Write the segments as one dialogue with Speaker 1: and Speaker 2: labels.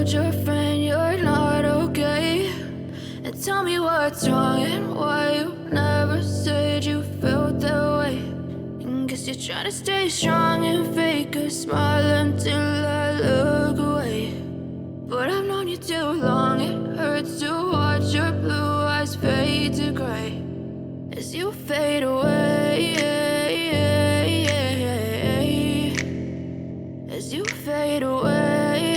Speaker 1: told your friend you're not okay? And tell me what's wrong and why you never said you felt that way. And guess you're trying to stay strong and fake a smile until I look away. But I've known you too long, it hurts to watch your blue eyes fade to gray as you fade away, as you fade away.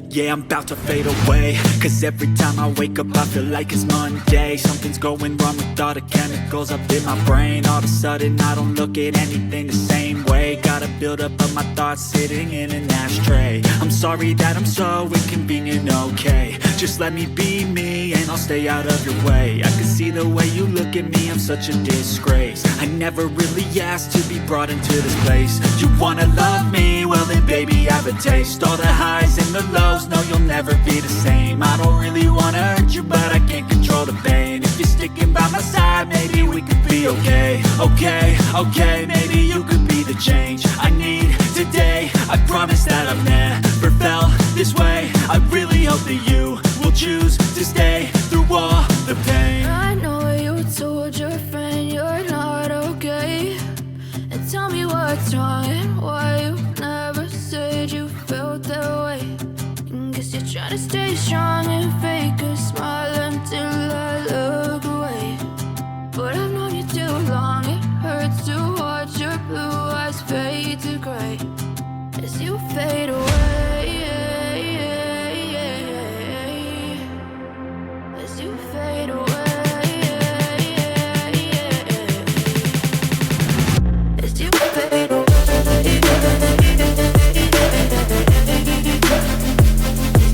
Speaker 2: Yeah, I'm about to fade away, cause every time I wake up I feel like it's Monday. Something's going wrong with all the chemicals up in my brain. All of a sudden I don't look at anything the same way. Got a build up of my thoughts sitting in an ashtray. I'm sorry that I'm so inconvenient, okay? Just let me be me and I'll stay out of your way. I can see the way you look at me, I'm such a disgrace. I never really asked to be brought into this place. You wanna love me? Well then baby have a taste. All the highs and the lows, no you'll never be the same. I don't really wanna hurt you but I can't control the pain. If you're sticking by my side maybe we could be okay. Okay, maybe you could be the change I need today. I promise that I've never felt this way. I really hope that you will choose to stay through all the pain.
Speaker 1: I know you told your friend you're not okay. And tell me what's wrong and why you never said you felt that way. And guess you're trying to stay strong and fake a smile until I look away. But I've known you too long, it hurts to watch your blue eyes fade to gray as you fade away.